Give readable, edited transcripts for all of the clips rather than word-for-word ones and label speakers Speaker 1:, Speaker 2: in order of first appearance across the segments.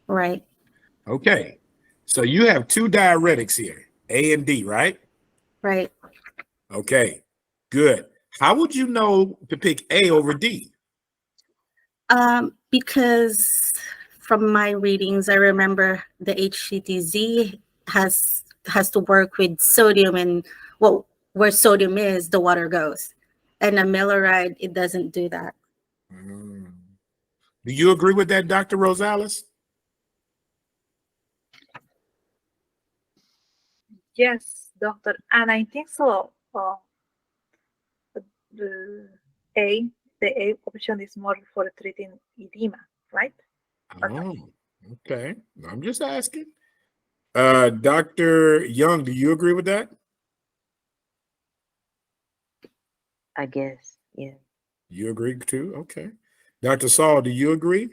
Speaker 1: Right.
Speaker 2: Okay. So you have two diuretics here, A and D, right?
Speaker 1: Right.
Speaker 2: Okay. Good. How would you know to pick A over D?
Speaker 1: Because from my readings, I remember the HCTZ has to work with sodium, and well, where sodium is, the water goes. And a Milleride, it doesn't do that.
Speaker 2: Mm. Do you agree with that, Dr. Rosales?
Speaker 3: Yes, doctor, and I think so. The A, the A option is more for treating edema, right?
Speaker 2: Oh, okay. I'm just asking. Dr. Young, do you agree with that?
Speaker 4: I guess, yeah.
Speaker 2: You agree too? Okay. Dr. Saul, do you agree?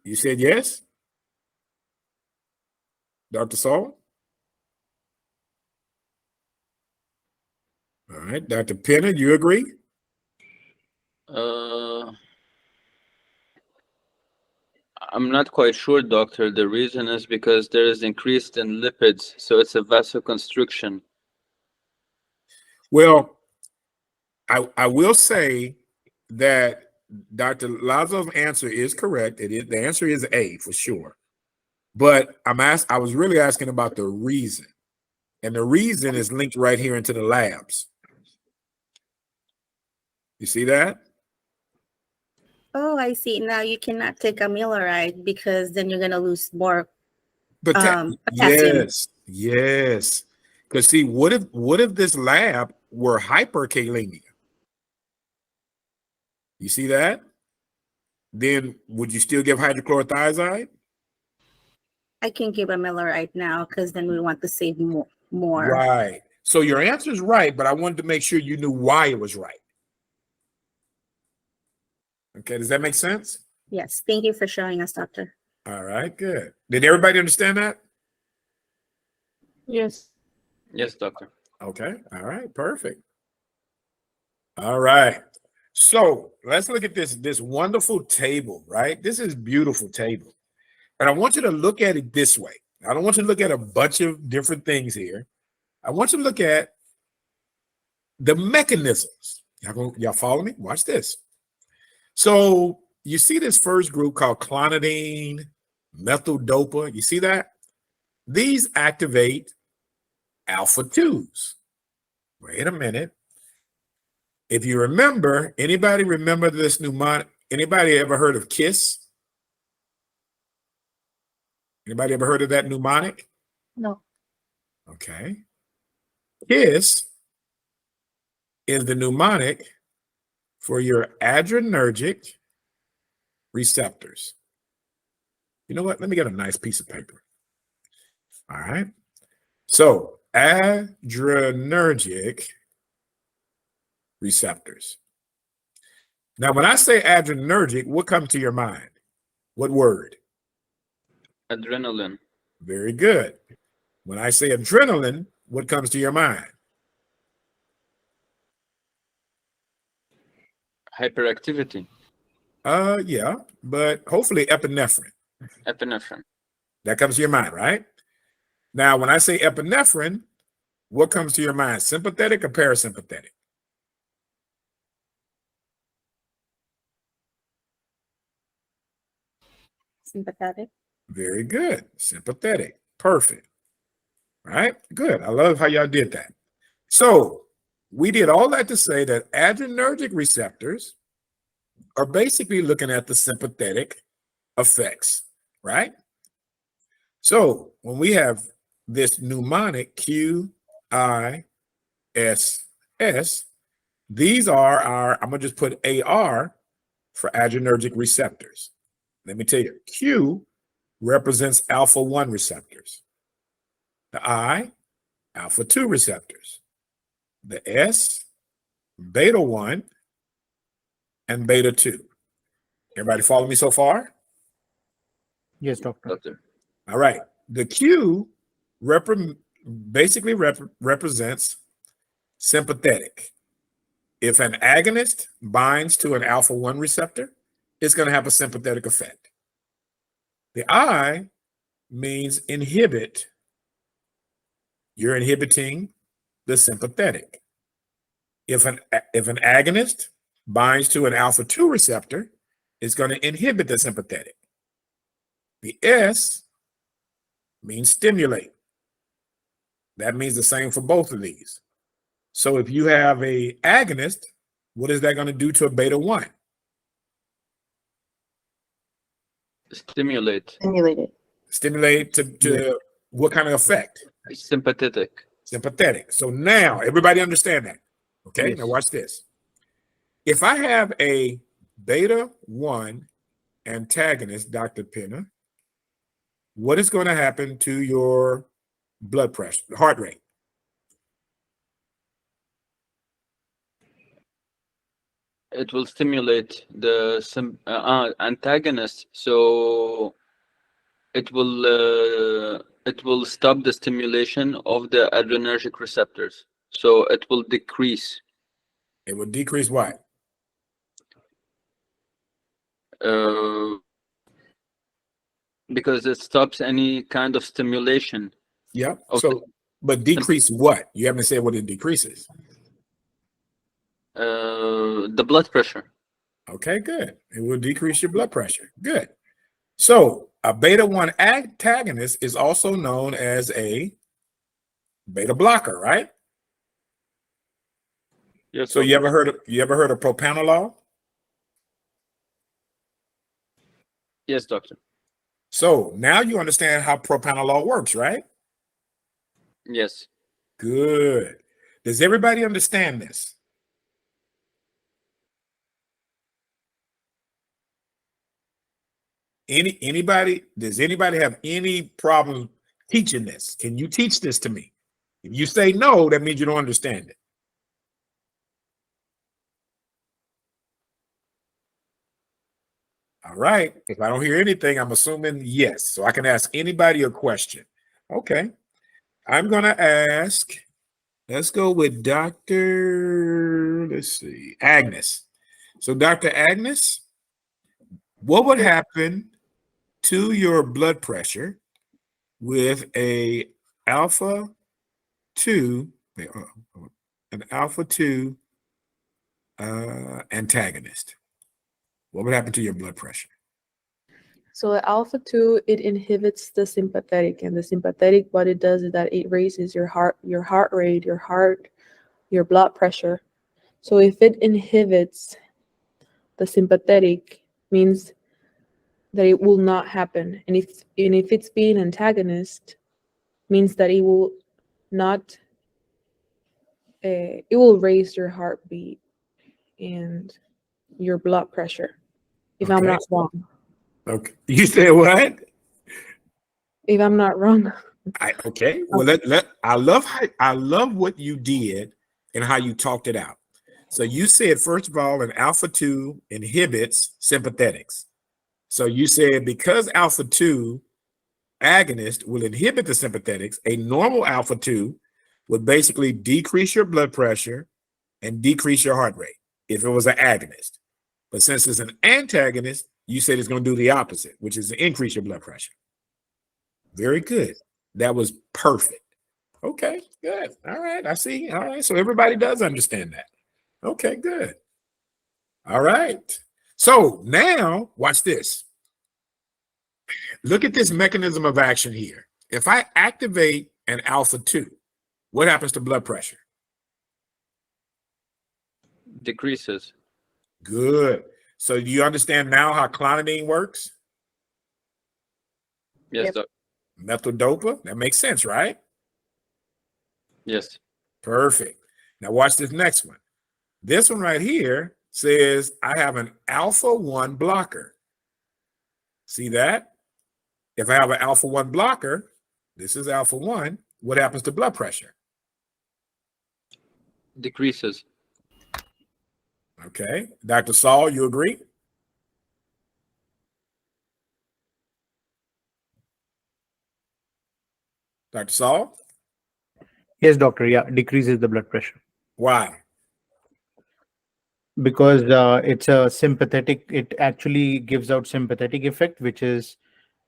Speaker 2: You said yes? Dr. Saul? All right. Dr. Penner, you agree?
Speaker 5: I'm not quite sure, doctor. The reason is because there is increase in lipids, so it's a vasoconstriction.
Speaker 2: Well, I will say that Dr. Lazo's answer is correct. It is the answer is A for sure. But I was really asking about the reason. And the reason is linked right here into the labs. You see that?
Speaker 1: Oh, I see. Now you cannot take a Milleride because then you're gonna lose more potassium.
Speaker 2: Yes. Because see, what if this lab were hyperkalemia? You see that? Then would you still give hydrochlorothiazide?
Speaker 1: I can give a Milleride now because then we want to save more.
Speaker 2: Right. So your answer is right, but I wanted to make sure you knew why it was right. Okay, does that make sense?
Speaker 1: Yes. Thank you for showing us, doctor.
Speaker 2: All right, good. Did everybody understand that?
Speaker 6: Yes.
Speaker 5: Yes, doctor.
Speaker 2: Okay, all right, perfect. All right. So let's look at this wonderful table, right? This is beautiful table. And I want you to look at it this way. I don't want you to look at a bunch of different things here. I want you to look at the mechanisms. Y'all follow me? Watch this. So you see this first group called clonidine, methyl dopa. You see that? These activate alpha 2s. Wait a minute. If you remember, anybody remember this mnemonic? Anybody ever heard of KISS? Anybody ever heard of that mnemonic?
Speaker 3: No.
Speaker 2: Okay. KISS is the mnemonic for your adrenergic receptors. You know what? Let me get a nice piece of paper. All right. So adrenergic receptors. Now, when I say adrenergic, what comes to your mind? What word?
Speaker 5: Adrenaline.
Speaker 2: Very good. When I say adrenaline, what comes to your mind?
Speaker 5: Hyperactivity.
Speaker 2: Yeah, but hopefully epinephrine.
Speaker 5: Epinephrine.
Speaker 2: That comes to your mind, right? Now, when I say epinephrine, what comes to your mind? Sympathetic or parasympathetic?
Speaker 1: Sympathetic.
Speaker 2: Very good. Sympathetic. Perfect. All right, good. I love how y'all did that. So we did all that to say that adrenergic receptors are basically looking at the sympathetic effects, right? So when we have this mnemonic QISS, these are our, I'm going to just put AR for adrenergic receptors. Let me tell you, Q represents alpha 1 receptors. The I, alpha 2 receptors. The S, beta 1 and beta 2. Everybody follow me so far?
Speaker 6: Yes, doctor.
Speaker 5: Doctor.
Speaker 2: All right. The Q basically represents sympathetic. If an agonist binds to an alpha 1 receptor, it's going to have a sympathetic effect. The I means inhibit. You're inhibiting the sympathetic. If an agonist binds to an alpha 2 receptor, it's going to inhibit the sympathetic. The S means stimulate. That means the same for both of these. So if you have a agonist, what is that going to do to a beta 1?
Speaker 5: Stimulate.
Speaker 4: Stimulated.
Speaker 2: Stimulate to what kind of effect?
Speaker 5: Sympathetic.
Speaker 2: Sympathetic. So now everybody understand that. Okay,
Speaker 5: Yes.
Speaker 2: now watch this. If I have a beta 1 antagonist, Dr. Pinner, what is going to happen to your blood pressure, heart rate?
Speaker 5: It will stimulate the antagonist, so it will stop the stimulation of the adrenergic receptors, so it will decrease.
Speaker 2: It will decrease what?
Speaker 5: Because it stops any kind of stimulation.
Speaker 2: Yep.
Speaker 5: Okay.
Speaker 2: So, but decrease what? You haven't said what it decreases.
Speaker 5: The blood pressure.
Speaker 2: Okay, good. It will decrease your blood pressure. Good. So a beta 1 antagonist is also known as a beta blocker, right?
Speaker 5: Yes.
Speaker 2: So you ever heard of propranolol?
Speaker 5: Yes, doctor.
Speaker 2: So now you understand how propranolol works, right?
Speaker 5: Yes.
Speaker 2: Good. Does everybody understand this? Anybody? Does anybody have any problem teaching this? Can you teach this to me? If you say no, that means you don't understand it. All right. If I don't hear anything, I'm assuming yes. So I can ask anybody a question. Okay. I'm going to ask, let's go with Dr. Let's see, Agnes. So Dr. Agnes, what would happen to your blood pressure with an alpha 2 antagonist? What would happen to your blood pressure?
Speaker 6: So the alpha 2, it inhibits the sympathetic, and the sympathetic, what it does is that it raises your heart rate, your blood pressure. So if it inhibits the sympathetic, means that it will not happen. And if it's being antagonist, means that it will not, it will raise your heartbeat and your blood pressure, if I'm
Speaker 2: Okay.
Speaker 6: not wrong.
Speaker 2: Okay. You said what?
Speaker 6: If I'm not wrong.
Speaker 2: Okay. Well, I love what you did and how you talked it out. So you said, first of all, an alpha 2 inhibits sympathetics. So you said because alpha 2 agonist will inhibit the sympathetics, a normal alpha 2 would basically decrease your blood pressure and decrease your heart rate if it was an agonist. But since it's an antagonist, you said it's going to do the opposite, which is to increase your blood pressure. Very good. That was perfect. Okay, good. All right, I see. All right, so everybody does understand that. Okay, good. All right. So now watch this. Look at this mechanism of action here. If I activate an alpha 2, what happens to blood pressure?
Speaker 5: Decreases.
Speaker 2: Good. So do you understand now how clonidine works?
Speaker 5: Yes,
Speaker 3: Yep.
Speaker 5: doc.
Speaker 2: Methyl-dopa? That makes sense, right?
Speaker 5: Yes.
Speaker 2: Perfect. Now watch this next one. This one right here says I have an alpha 1 blocker. See that? If I have an alpha 1 blocker, this is alpha 1, what happens to blood pressure?
Speaker 5: Decreases.
Speaker 2: Okay. Dr. Saul, you agree? Dr. Saul?
Speaker 7: Yes, doctor. Yeah, decreases the blood pressure
Speaker 2: Why?
Speaker 7: because it's a sympathetic. It actually gives out sympathetic effect, which is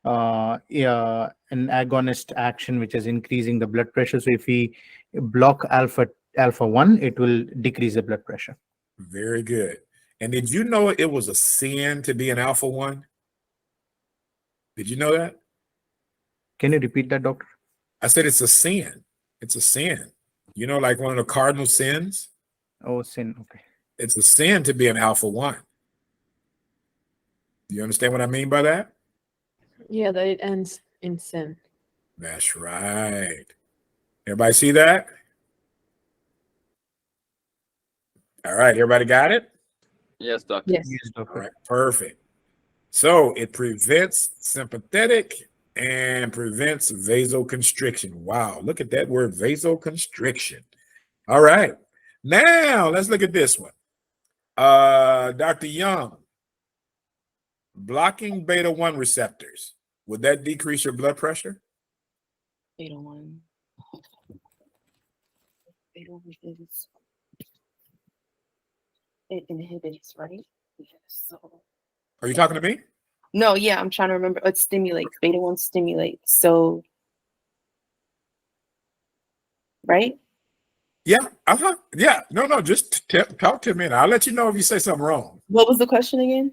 Speaker 7: yeah, an agonist action, which is increasing the blood pressure. So if we block alpha 1, it will decrease the blood pressure.
Speaker 2: Very good. And did you know it was a sin to be an alpha 1? Did you know that?
Speaker 7: Can you repeat that, doctor?
Speaker 2: I said it's a sin. It's a sin. You know, like one of the cardinal sins?
Speaker 7: Oh, sin. Okay.
Speaker 2: It's a sin to be an alpha 1. Do you understand what I mean by that?
Speaker 6: Yeah, that it ends in sin.
Speaker 2: That's right. Everybody see that? All right, everybody got it?
Speaker 5: Yes, doctor.
Speaker 6: Yes.
Speaker 7: Yes,
Speaker 2: All
Speaker 7: doctor.
Speaker 2: right, perfect. So it prevents sympathetic and prevents vasoconstriction. Wow, look at that word, vasoconstriction. All right, now let's look at this one. Dr. Young, blocking beta 1 receptors, would that decrease your blood pressure?
Speaker 4: Beta 1. Beta 1 is, it inhibits, right? Yes. So
Speaker 2: Are you talking to me?
Speaker 4: no, yeah, I'm trying to remember. It stimulates. Beta 1 stimulates. So right?
Speaker 2: Yeah, yeah. No, just talk to me and I'll let you know if you say something wrong.
Speaker 4: What was the question again?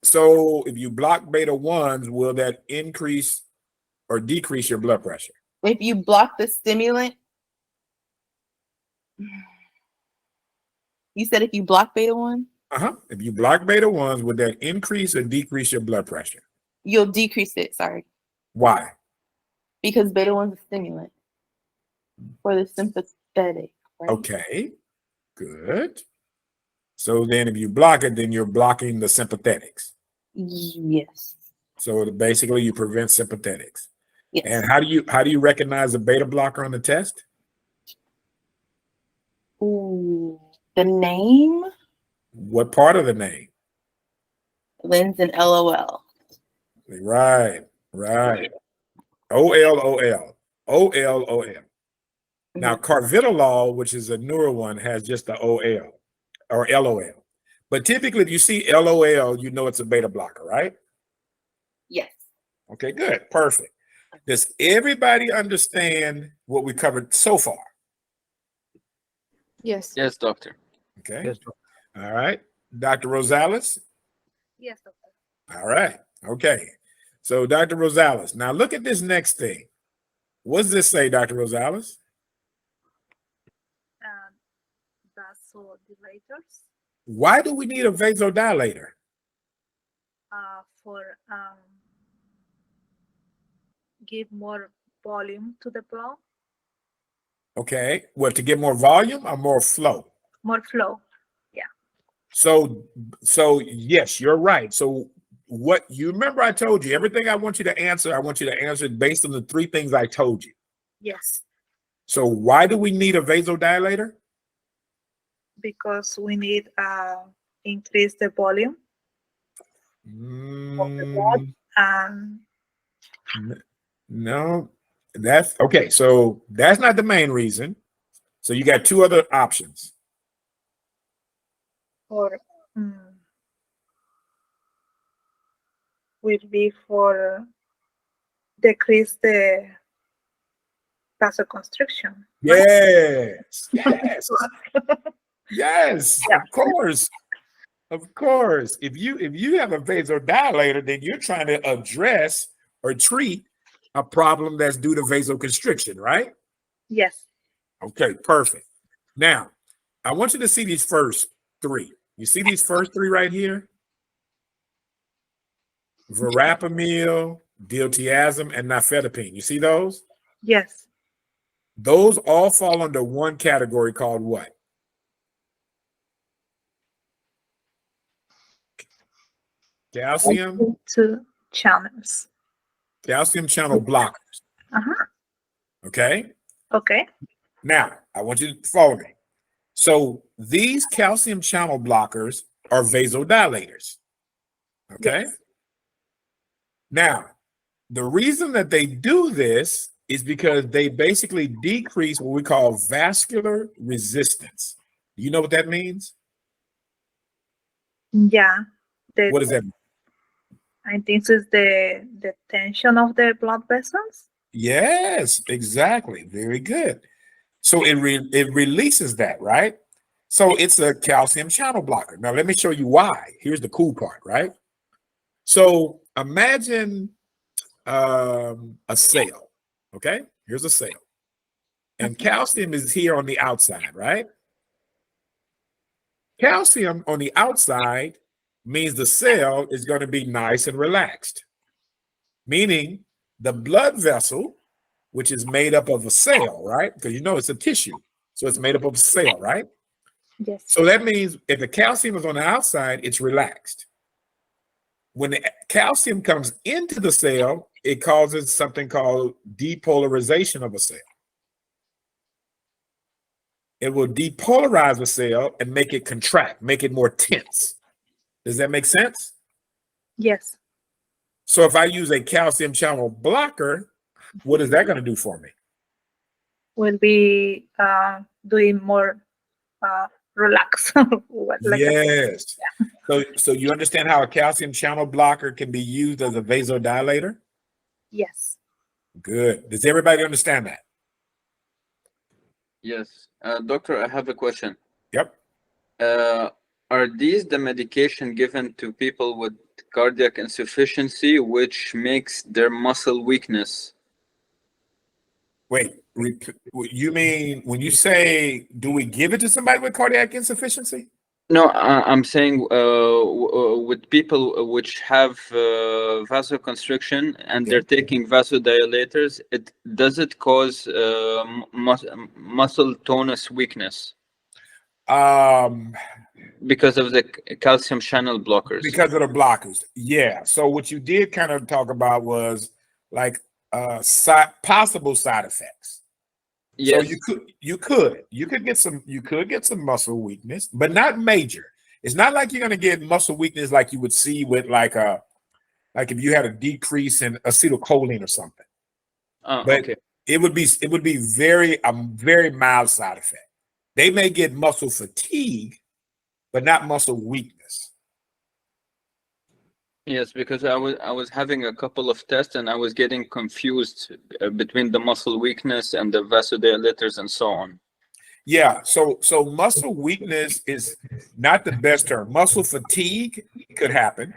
Speaker 2: So if you block beta 1s, will that increase or decrease your blood pressure?
Speaker 4: If you block the stimulant, you said if you block beta 1,
Speaker 2: If you block beta 1s, would that increase or decrease your blood pressure?
Speaker 4: you'll decrease it. Sorry,
Speaker 2: Why?
Speaker 4: because beta 1 is a stimulant for the sympathetic. Right?
Speaker 2: Okay, good. So then if you block it, then you're blocking the sympathetics.
Speaker 4: Yes.
Speaker 2: So basically you prevent sympathetics.
Speaker 4: Yes.
Speaker 2: And how do you recognize a beta blocker on the test?
Speaker 4: Ooh, the name
Speaker 2: What part of the name?
Speaker 4: Lens and LOL.
Speaker 2: Right. OLOL. OLOL. Now, carvedilol, which is a newer one, has just the OL or LOL. But typically, if you see LOL, you know it's a beta blocker, right?
Speaker 4: Yes.
Speaker 2: Okay, good. Perfect. Does everybody understand what we covered so far?
Speaker 6: Yes.
Speaker 5: Yes, doctor.
Speaker 2: Okay.
Speaker 7: Yes, doctor.
Speaker 2: All right. Dr. Rosales?
Speaker 3: Yes, doctor.
Speaker 2: All right. Okay. So, Dr. Rosales, now look at this next thing. What does this say, Dr. Rosales?
Speaker 3: Vasodilators
Speaker 2: Why do we need a vasodilator?
Speaker 3: for give more volume to the blood,
Speaker 2: Okay. What, to get more volume or more flow?
Speaker 3: more flow.
Speaker 2: So yes, you're right. So what you remember I told you, everything I want you to answer it based on the 3 things I told you.
Speaker 3: Yes,
Speaker 2: So why do we need a vasodilator?
Speaker 3: because we need increase the volume of the blood and
Speaker 2: No, that's okay. So that's not the main reason. So you got 2 other options.
Speaker 3: or will be for decrease the vasoconstriction.
Speaker 2: Yes, yes,
Speaker 3: Yeah.
Speaker 2: of course. If you have a vasodilator, then you're trying to address or treat a problem that's due to vasoconstriction, right?
Speaker 3: Yes.
Speaker 2: Okay, perfect. Now, I want you to see these first 3. You see these first 3 right here? Verapamil, diltiazem, and nifedipine. You see those?
Speaker 3: Yes.
Speaker 2: Those all fall under one category called what? Calcium
Speaker 3: Two channels.
Speaker 2: channel blockers. Okay.
Speaker 3: Okay.
Speaker 2: Now, I want you to follow me. So these calcium channel blockers are vasodilators. Okay.
Speaker 3: Yes.
Speaker 2: Now, the reason that they do this is because they basically decrease what we call vascular resistance. Do you know what that means?
Speaker 3: Yeah.
Speaker 2: What does that mean?
Speaker 3: I think it's the tension of the blood vessels.
Speaker 2: Yes, exactly. Very good. So it releases that, right? So it's a calcium channel blocker. Now let me show you why. Here's the cool part, right? So imagine a cell. Okay, here's a cell, and calcium is here on the outside, right? Calcium on the outside means the cell is going to be nice and relaxed, meaning the blood vessel, which is made up of a cell, right? Because you know it's a tissue, so it's made up of a cell, right?
Speaker 3: Yes.
Speaker 2: So that means if the calcium is on the outside, it's relaxed. When the calcium comes into the cell, it causes something called depolarization of a cell. It will depolarize the cell and make it contract, make it more tense. Does that make sense?
Speaker 3: Yes.
Speaker 2: So if I use a calcium channel blocker, what is that going to do for me?
Speaker 3: Will be doing more relax.
Speaker 2: Yes. So you understand how a calcium channel blocker can be used as a vasodilator?
Speaker 3: Yes.
Speaker 2: Good. Does everybody understand that?
Speaker 5: Yes. Doctor, I have a question.
Speaker 2: Yep.
Speaker 5: Are these the medication given to people with cardiac insufficiency, which makes their muscle weakness?
Speaker 2: Wait, you mean when you say, do we give it to somebody with cardiac insufficiency?
Speaker 5: No, I'm saying with people which have vasoconstriction and they're taking vasodilators, does it cause muscle tonus weakness because of the calcium channel blockers?
Speaker 2: Because of the blockers. Yeah. So what you did kind of talk about was like possible side effects.
Speaker 5: Yes.
Speaker 2: So you could get some muscle weakness, but not major. It's not like you're gonna get muscle weakness like you would see with like if you had a decrease in acetylcholine or something. But
Speaker 5: Okay.
Speaker 2: it would be very mild side effect. They may get muscle fatigue, but not muscle weakness.
Speaker 5: Yes, because I was having a couple of tests and I was getting confused between the muscle weakness and the vasodilators and so on.
Speaker 2: Yeah, so muscle weakness is not the best term. Muscle fatigue could happen,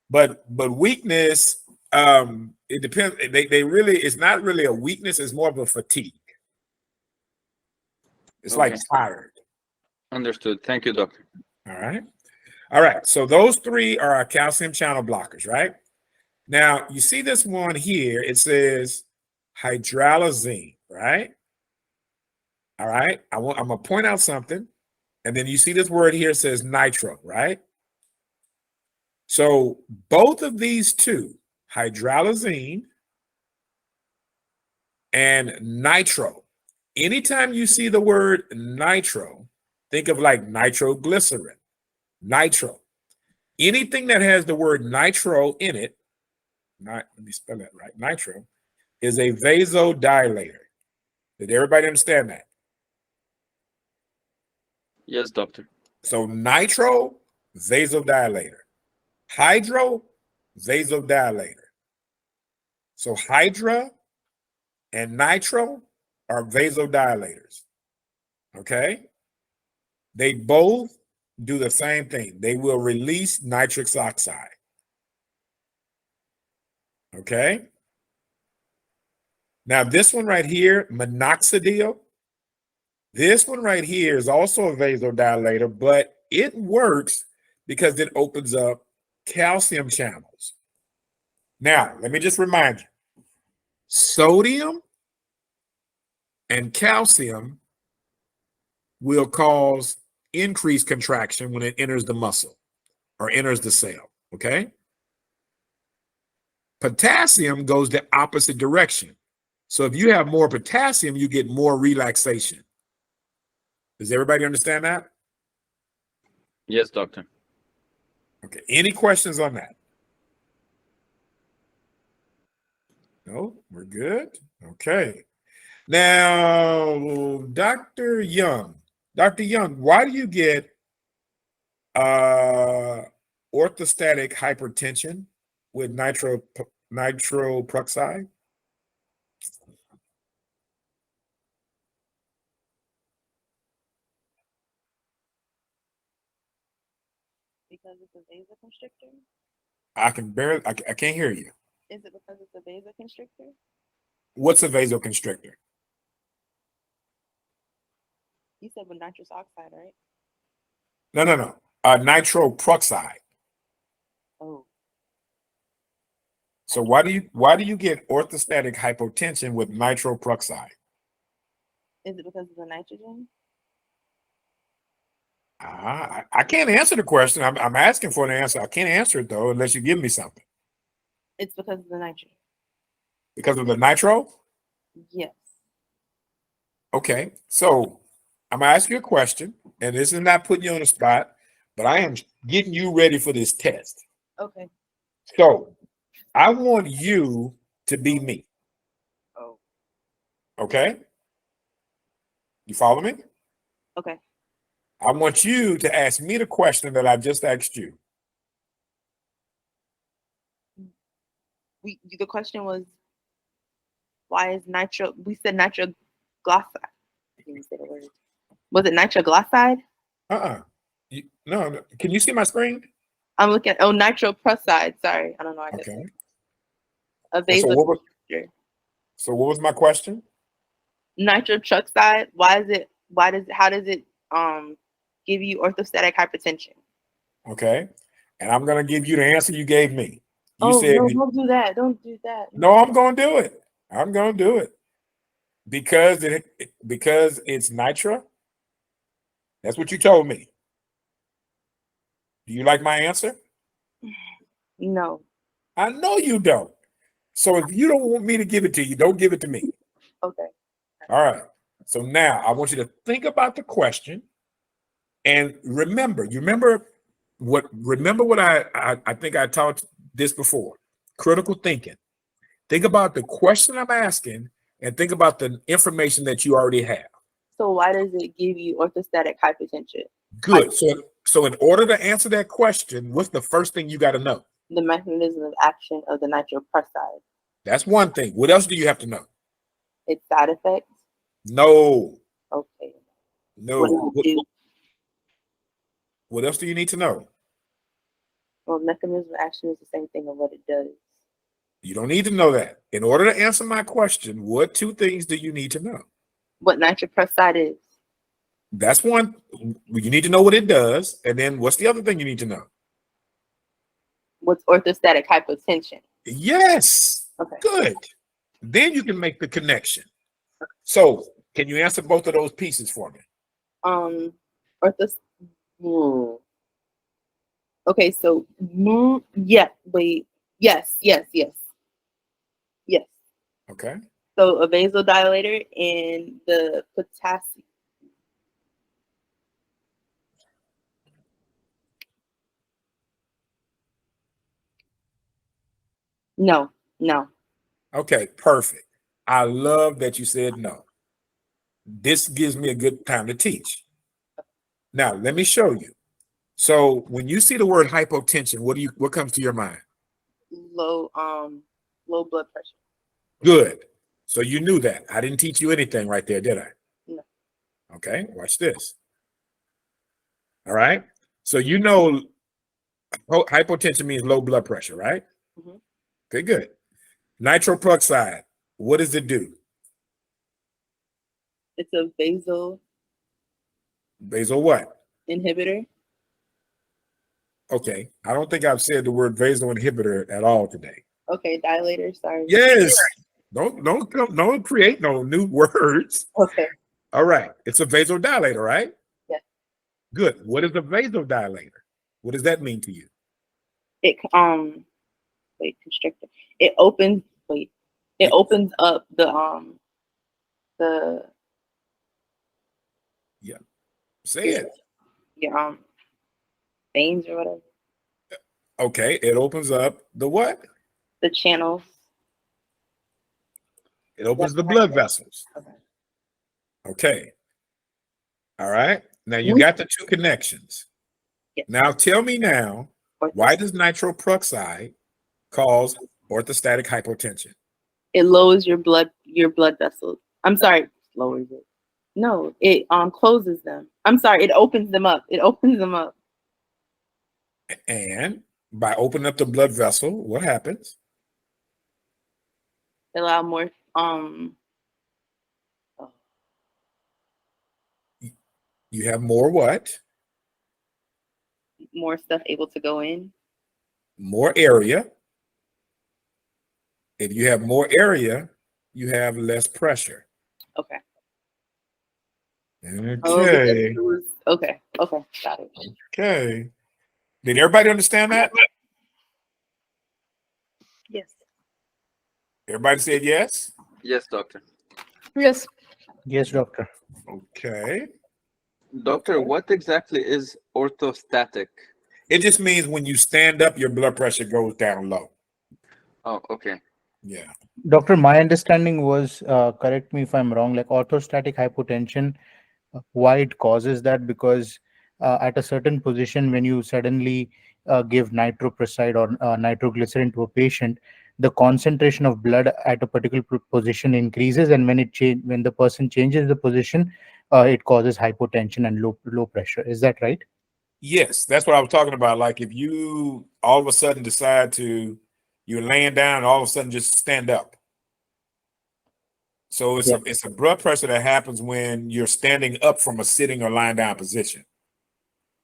Speaker 2: but weakness, it depends. They really, it's not really a weakness, it's more of a fatigue. It's like tired.
Speaker 5: Understood. Thank you, doctor.
Speaker 2: All right. So those three are our calcium channel blockers, right? Now you see this one here, it says hydralazine, right? All right. I'm gonna point out something. And then you see this word here says nitro, right? So both of these two, hydralazine and nitro, anytime you see the word nitro, think of like nitroglycerin, nitro. Anything that has the word nitro in it, let me spell that right, nitro, is a vasodilator. Did everybody understand that?
Speaker 5: Yes, doctor.
Speaker 2: So nitro, vasodilator. Hydro, vasodilator. So hydra and nitro are vasodilators. Okay? They both do the same thing. They will release nitric oxide. Okay? Now this one right here, minoxidil, this one right here is also a vasodilator, but it works because it opens up calcium channels. Now, let me just remind you, sodium and calcium will cause increased contraction when it enters the muscle or enters the cell, okay? Potassium goes the opposite direction. So if you have more potassium, you get more relaxation. Does everybody understand that?
Speaker 5: Yes, doctor.
Speaker 2: Okay, any questions on that? No, we're good. Okay. Now, Dr. Young, why do you get orthostatic hypertension with nitropruxide?
Speaker 4: Because it's a vasoconstrictor?
Speaker 2: I can't hear you.
Speaker 4: Is it because it's a vasoconstrictor?
Speaker 2: What's a vasoconstrictor?
Speaker 4: You said with nitrous oxide, right?
Speaker 2: No. Nitropruxide.
Speaker 4: Oh,
Speaker 2: So why do you get orthostatic hypotension with nitropruxide?
Speaker 4: is it because of the nitrogen?
Speaker 2: I can't answer the question. I'm asking for an answer. I can't answer it though unless you give me something.
Speaker 4: It's because of the nitrogen.
Speaker 2: Because of the nitro?
Speaker 4: Yes.
Speaker 2: Okay. So I'm gonna ask you a question, and this is not putting you on the spot, but I am getting you ready for this test.
Speaker 4: Okay.
Speaker 2: So I want you to be me.
Speaker 4: Oh.
Speaker 2: Okay? You follow me?
Speaker 4: Okay.
Speaker 2: I want you to ask me the question that I just asked you.
Speaker 4: The question was, why is nitro? We said nitrogloside. I didn't say the word. Was it nitrogloside?
Speaker 2: No. Can you see my screen?
Speaker 4: I'm looking. Oh, nitropruxide. Sorry, I don't know. I guess
Speaker 2: Okay.
Speaker 4: a
Speaker 2: And so
Speaker 4: vasoconstrictor.
Speaker 2: what was my question?
Speaker 4: Nitropruxide. Why is it? Why does? How does it give you orthostatic hypertension?
Speaker 2: Okay. And I'm gonna give you the answer you gave me. You
Speaker 4: Oh
Speaker 2: said
Speaker 4: no! Don't do that. Don't do that.
Speaker 2: no, I'm gonna do it. I'm gonna do it. Because it's nitra. That's what you told me. Do you like my answer?
Speaker 4: No.
Speaker 2: I know you don't. So if you don't want me to give it to you, don't give it to me.
Speaker 4: Okay.
Speaker 2: All right. So now I want you to think about the question and remember what I think I taught this before. Critical thinking. Think about the question I'm asking and think about the information that you already have.
Speaker 4: So why does it give you orthostatic hypertension?
Speaker 2: Good. So in order to answer that question, what's the first thing you got to know?
Speaker 4: The mechanism of action of the nitropruxide.
Speaker 2: That's one thing. What else do you have to know?
Speaker 4: Its side effects.
Speaker 2: No.
Speaker 4: Okay.
Speaker 2: No.
Speaker 4: What does it do?
Speaker 2: What else do you need to know?
Speaker 4: Well, mechanism of action is the same thing of what it does.
Speaker 2: You don't need to know that. In order to answer my question, what two things do you need to know?
Speaker 4: What nitropruxide is.
Speaker 2: That's one. You need to know what it does. And then what's the other thing you need to know?
Speaker 4: What's orthostatic hypotension?
Speaker 2: Yes.
Speaker 4: Okay.
Speaker 2: Good. Then you can make the connection. So can you answer both of those pieces for me?
Speaker 4: Okay, so yeah, wait. Yes.
Speaker 2: Okay.
Speaker 4: So a vasodilator and the potassium. No.
Speaker 2: Okay, perfect. I love that you said no. This gives me a good time to teach. Now, let me show you. So when you see the word hypotension, what comes to your mind?
Speaker 4: Low blood pressure.
Speaker 2: Good. So you knew that. I didn't teach you anything right there, did I?
Speaker 4: No.
Speaker 2: Okay, watch this. All right. So you know hypotension means low blood pressure, right?
Speaker 4: Mm-hmm.
Speaker 2: Okay, good. Nitropruxide, what does it do?
Speaker 4: It's a vasal
Speaker 2: Vasal what?
Speaker 4: inhibitor.
Speaker 2: Okay. I don't think I've said the word vasal inhibitor at all today.
Speaker 4: Okay, dilator, sorry.
Speaker 2: Yes. Don't create no new words.
Speaker 4: Okay.
Speaker 2: All right. It's a vasodilator, right?
Speaker 4: Yes.
Speaker 2: Good. What is a vasodilator? What does that mean to you?
Speaker 4: It constrictor. It opens up the
Speaker 2: Yeah. Say it.
Speaker 4: your veins or whatever.
Speaker 2: Okay. It opens up the what?
Speaker 4: The channels.
Speaker 2: It opens the blood vessels.
Speaker 4: Okay.
Speaker 2: Okay. All right. Now you
Speaker 4: Mhm.
Speaker 2: got the two connections.
Speaker 4: Yes.
Speaker 2: Now tell me now, why does nitroperoxide cause orthostatic hypotension?
Speaker 4: It lowers your blood vessels. I'm sorry, lowers it. No, it closes them. I'm sorry, it opens them up. It opens them up.
Speaker 2: And by opening up the blood vessel, what happens?
Speaker 4: Allow more
Speaker 2: You have more what?
Speaker 4: more stuff able to go in.
Speaker 2: More area. If you have more area, you have less pressure.
Speaker 4: Okay.
Speaker 2: Okay.
Speaker 4: Okay. Okay. Got it.
Speaker 2: Okay. Did everybody understand that?
Speaker 3: Yes.
Speaker 2: Everybody said yes?
Speaker 5: Yes, doctor.
Speaker 6: Yes.
Speaker 7: Yes, doctor.
Speaker 2: Okay.
Speaker 5: Doctor, what exactly is orthostatic?
Speaker 2: It just means when you stand up, your blood pressure goes down low.
Speaker 5: Oh, okay.
Speaker 2: Yeah.
Speaker 7: Doctor, my understanding was, correct me if I'm wrong, like orthostatic hypotension, why it causes that, because at a certain position, when you suddenly give nitroprusside or nitroglycerin to a patient, the concentration of blood at a particular position increases, and when the person changes the position, it causes hypotension and low pressure. Is that right?
Speaker 2: Yes, that's what I was talking about. Like if you all of a sudden decide you're laying down and all of a sudden just stand up. So it's a blood pressure that happens when you're standing up from a sitting or lying down position.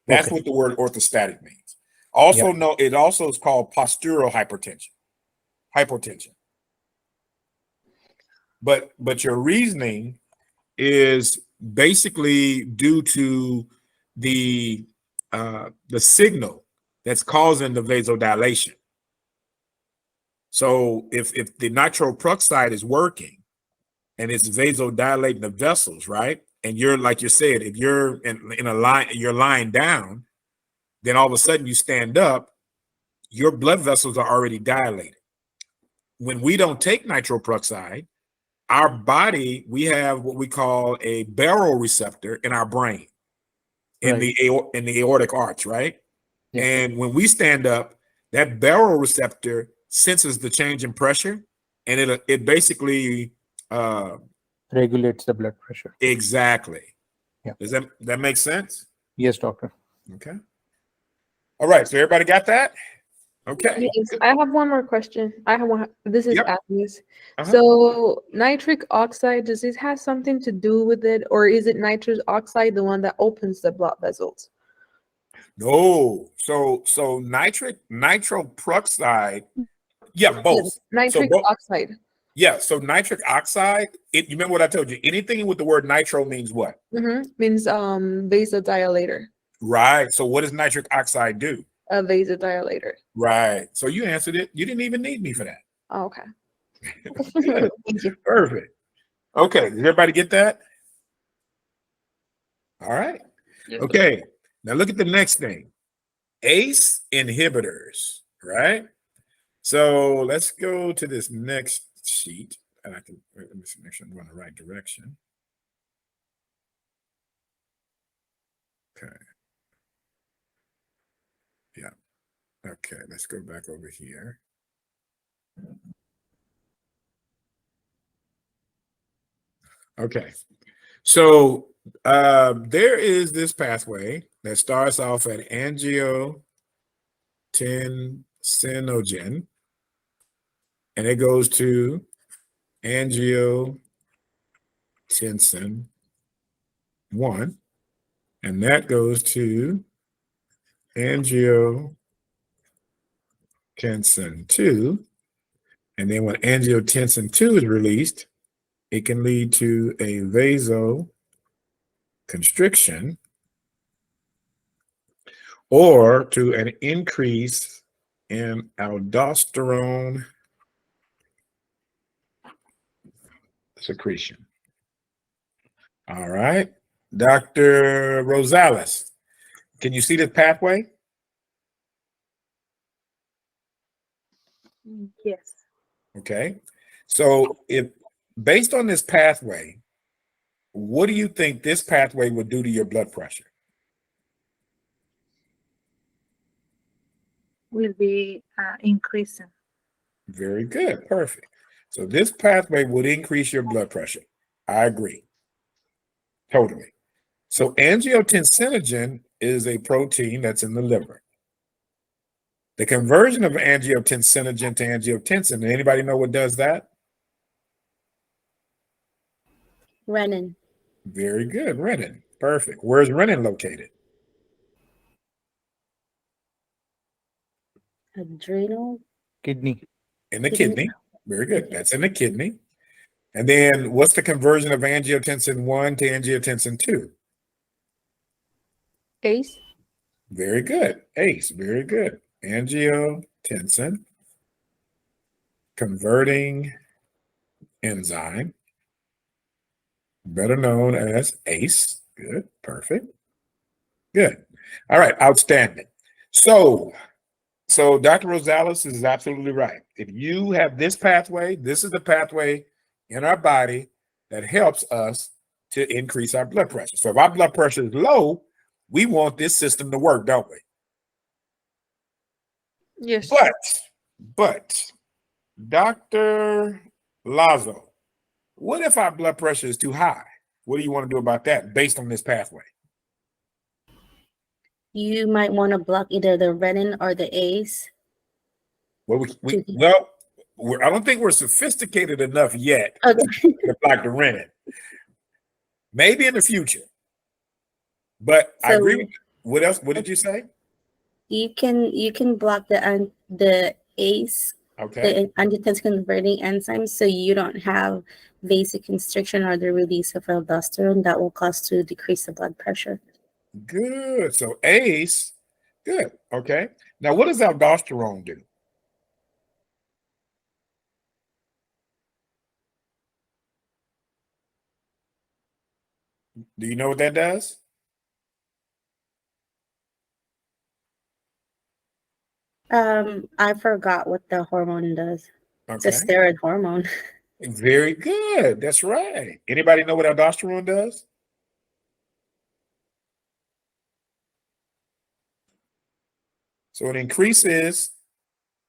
Speaker 2: That's
Speaker 7: Okay.
Speaker 2: what the word orthostatic means. Also, it also is called postural hypertension. Hypotension. But your reasoning is basically due to the signal that's causing the vasodilation. So if the nitroperoxide is working and it's vasodilating the vessels, right? And you're, like you said, if you're in a line, you're lying down, then all of a sudden you stand up, your blood vessels are already dilated. When we don't take nitroperoxide, our body, we have what we call a baroreceptor in our brain, in the aortic arch, right?
Speaker 7: Yeah.
Speaker 2: And when we stand up, that baroreceptor senses the change in pressure, and it basically
Speaker 7: Regulates the blood pressure.
Speaker 2: exactly.
Speaker 7: Yeah.
Speaker 2: Does that make sense?
Speaker 7: Yes, doctor.
Speaker 2: Okay. All right. So everybody got that? Okay.
Speaker 6: Yes, I have one more question. I have one. This is
Speaker 2: Yep.
Speaker 6: Agnes.
Speaker 2: Uh-huh.
Speaker 6: So nitric oxide, does it have something to do with it, or is it nitrous oxide the one that opens the blood vessels?
Speaker 2: No. So nitroperoxide, yeah, both.
Speaker 6: Nitric
Speaker 2: both.
Speaker 6: oxide.
Speaker 2: Yeah, so nitric oxide, you remember what I told you? Anything with the word nitro means what?
Speaker 6: Means vasodilator.
Speaker 2: Right. So what does nitric oxide do?
Speaker 6: A vasodilator.
Speaker 2: Right. So you answered it. You didn't even need me for that.
Speaker 6: Oh, okay.
Speaker 2: Good.
Speaker 6: Thank you.
Speaker 2: Perfect. Okay. Did everybody get that? All right.
Speaker 5: Yes,
Speaker 2: Okay. Now look at the next thing. ACE inhibitors, right? So let's go to this next sheet. And let me see, make sure I'm going the right direction. Okay. Yeah. Okay, let's go back over here. Okay. So there is this pathway that starts off at angiotensinogen, and it goes to angiotensin 1, and that goes to angiotensin 2, and then when angiotensin 2 is released, it can lead to a vasoconstriction or to an increase in aldosterone secretion. All right. Dr. Rosales, can you see the pathway?
Speaker 3: Yes.
Speaker 2: Okay. So if based on this pathway, what do you think this pathway would do to your blood pressure?
Speaker 3: Will be increasing.
Speaker 2: Very good. Perfect. So this pathway would increase your blood pressure. I agree. Totally. So angiotensinogen is a protein that's in the liver. The conversion of angiotensinogen to angiotensin, anybody know what does that?
Speaker 1: Renin.
Speaker 2: Very good. Renin. Perfect. Where's renin located?
Speaker 1: Adrenal.
Speaker 7: Kidney.
Speaker 2: In the
Speaker 1: Kidney.
Speaker 2: kidney. Very good. That's in the kidney. And then what's the conversion of angiotensin 1 to angiotensin 2?
Speaker 6: ACE.
Speaker 2: Very good. ACE. Very good. Angiotensin converting enzyme, better known as ACE. Good. Perfect. Good. All right. Outstanding. So Dr. Rosales is absolutely right. If you have this pathway, this is the pathway in our body that helps us to increase our blood pressure. So if our blood pressure is low, we want this system to work, don't we?
Speaker 6: Yes.
Speaker 2: But Dr. Lazo, what if our blood pressure is too high? What do you want to do about that based on this pathway?
Speaker 1: You might want to block either the renin or the ACE.
Speaker 2: Well, I don't think we're sophisticated enough yet
Speaker 1: Okay.
Speaker 2: to block the renin. Maybe in the future. But I
Speaker 1: So-
Speaker 2: agree with you. What else? What did you say?
Speaker 1: You can block the ACE,
Speaker 2: Okay.
Speaker 1: the angiotensin converting enzymes, so you don't have vasoconstriction or the release of aldosterone that will cause to decrease the blood pressure.
Speaker 2: Good. So ACE, good. Okay. Now, what does aldosterone do? Do you know what that does?
Speaker 1: I forgot what the hormone does. It's a
Speaker 2: Okay.
Speaker 1: steroid hormone.
Speaker 2: Very good. That's right. Anybody know what aldosterone does? So it increases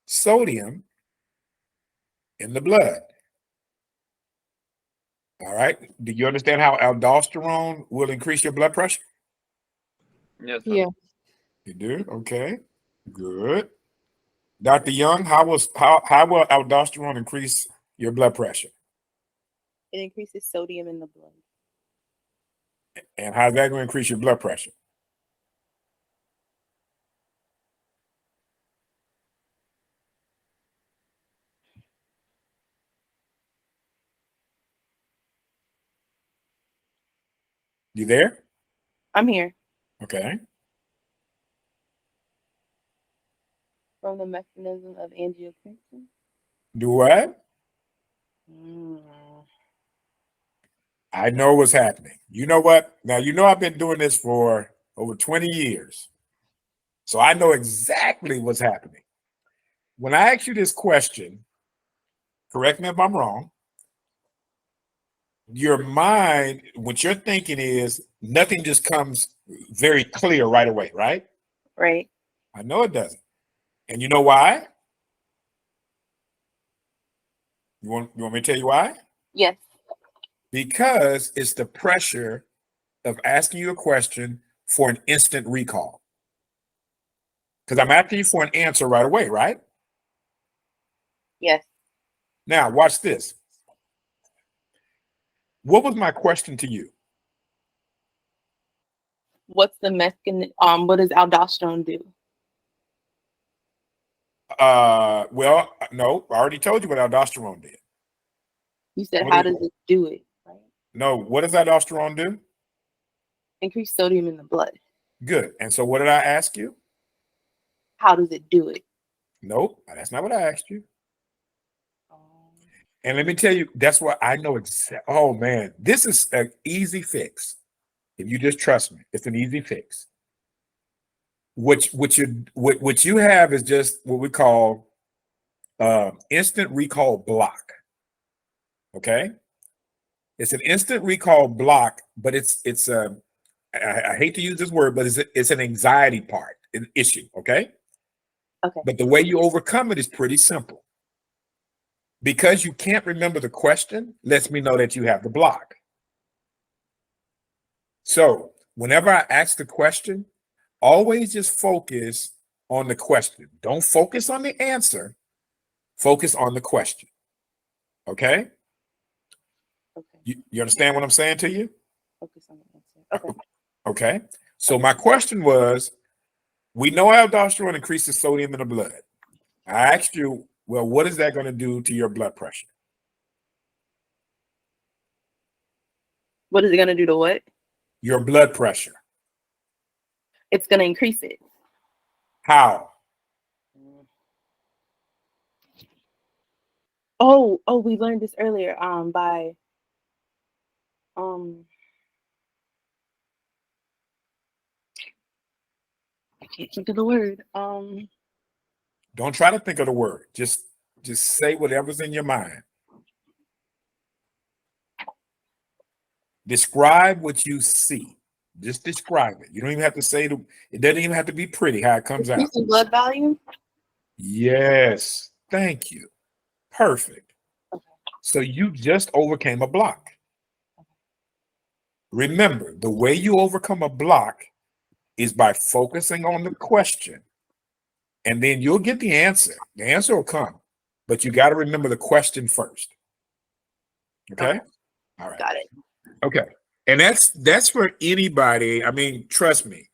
Speaker 2: sodium in the blood. All right. Do you understand how aldosterone will increase your blood pressure?
Speaker 5: Yes, sir.
Speaker 6: Yeah.
Speaker 2: You do? Okay. Good. Dr. Young, how will aldosterone increase your blood pressure?
Speaker 4: It increases sodium in the blood.
Speaker 2: And how's that going to increase your blood pressure? You there?
Speaker 4: I'm here.
Speaker 2: Okay.
Speaker 4: From the mechanism of angiotensin.
Speaker 2: Do what? I know what's happening. You know what? Now, you know I've been doing this for over 20 years. So I know exactly what's happening. When I ask you this question, correct me if I'm wrong, your mind, what you're thinking is nothing just comes very clear right away, right?
Speaker 4: Right.
Speaker 2: I know it doesn't. And you know why? You want me to tell you why?
Speaker 4: Yes.
Speaker 2: Because it's the pressure of asking you a question for an instant recall. Because I'm asking you for an answer right away, right?
Speaker 4: Yes.
Speaker 2: Now, watch this. What was my question to you?
Speaker 4: What's the mechanism? What does aldosterone do?
Speaker 2: Well, no, I already told you what aldosterone did.
Speaker 4: You said,
Speaker 2: What
Speaker 4: how
Speaker 2: is-
Speaker 4: does it do it? Right.
Speaker 2: No, what does aldosterone do?
Speaker 4: Increase sodium in the blood.
Speaker 2: Good. And so what did I ask you?
Speaker 4: How does it do it?
Speaker 2: Nope, that's not what I asked you. And let me tell you, that's what I know exactly. Oh man, this is an easy fix. If you just trust me, it's an easy fix. What you have is just what we call instant recall block. Okay, It's an instant recall block, but it's a, I hate to use this word, but it's an anxiety part, an issue, okay?
Speaker 4: Okay.
Speaker 2: But the way you overcome it is pretty simple. Because you can't remember the question, lets me know that you have the block. So whenever I ask the question, always just focus on the question. Don't focus on the answer. Focus on the question. Okay?
Speaker 4: Okay.
Speaker 2: You understand what I'm saying to you?
Speaker 4: Focus on the answer. Okay.
Speaker 2: Okay. So my question was, we know aldosterone increases sodium in the blood. I asked you, well, what is that going to do to your blood pressure?
Speaker 4: What is it gonna do to what?
Speaker 2: Your blood pressure.
Speaker 4: It's gonna increase it.
Speaker 2: How?
Speaker 4: Oh, we learned this earlier. By I can't think of the word.
Speaker 2: Don't try to think of the word. Just say whatever's in your mind. Describe what you see. Just describe it. You don't even have to say it doesn't even have to be pretty how it comes out.
Speaker 4: Increasing blood volume.
Speaker 2: Yes. Thank you. Perfect.
Speaker 4: Okay.
Speaker 2: So you just overcame a block. Remember, the way you overcome a block is by focusing on the question, and then you'll get the answer. The answer will come, but you got to remember the question first. Okay? All right.
Speaker 4: Got it.
Speaker 2: Okay. And that's for anybody. I mean, trust me,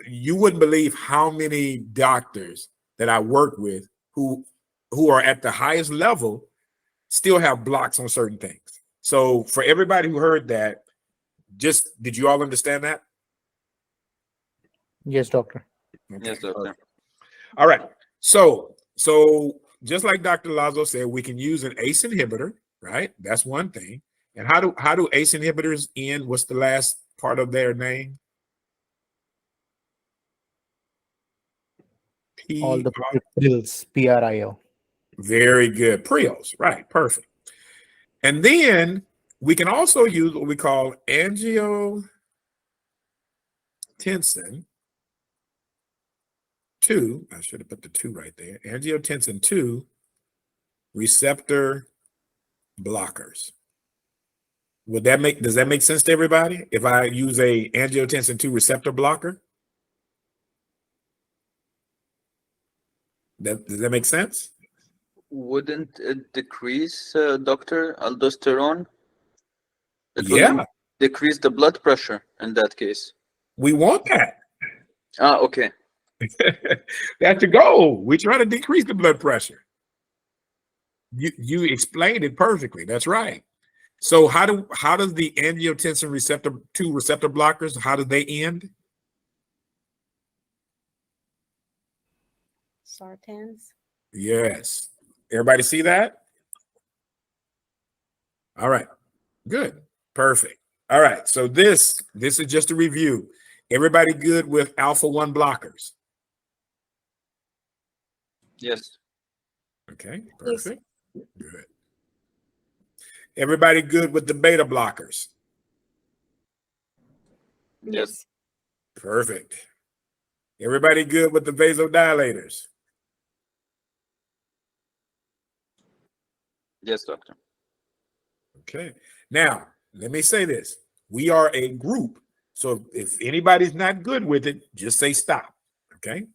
Speaker 2: you wouldn't believe how many doctors that I work with who are at the highest level still have blocks on certain things. So for everybody who heard that, did you all understand that?
Speaker 7: Yes, doctor.
Speaker 2: Okay.
Speaker 5: Yes, doctor.
Speaker 2: All right. So just like Dr. Lazo said, we can use an ACE inhibitor, right? That's one thing. And how do ACE inhibitors end? What's the last part of their name?
Speaker 7: All the pills, PRIO.
Speaker 2: Very good. Prios, right? Perfect. And then we can also use what we call angiotensin 2. I should have put the 2 right there. Angiotensin 2 receptor blockers. Does that make sense to everybody? If I use a angiotensin 2 receptor blocker? Does that make sense?
Speaker 5: Wouldn't it decrease, doctor, aldosterone? It
Speaker 2: Yeah,
Speaker 5: wouldn't decrease the blood pressure in that case.
Speaker 2: we want that.
Speaker 5: Ah, okay.
Speaker 2: That's the goal. We try to decrease the blood pressure. You explained it perfectly. That's right. So how does the angiotensin receptor 2 receptor blockers, how do they end?
Speaker 1: Sartans.
Speaker 2: Yes. Everybody see that? All right. Good. Perfect. All right. So this is just a review. Everybody good with alpha 1 blockers?
Speaker 5: Yes.
Speaker 2: Okay. Perfect. Good. Everybody good with the beta blockers?
Speaker 5: Yes.
Speaker 2: Perfect. Everybody good with the vasodilators?
Speaker 5: Yes, doctor.
Speaker 2: Okay. Now, let me say this. We are a group. So if anybody's not good with it, just say stop. Okay.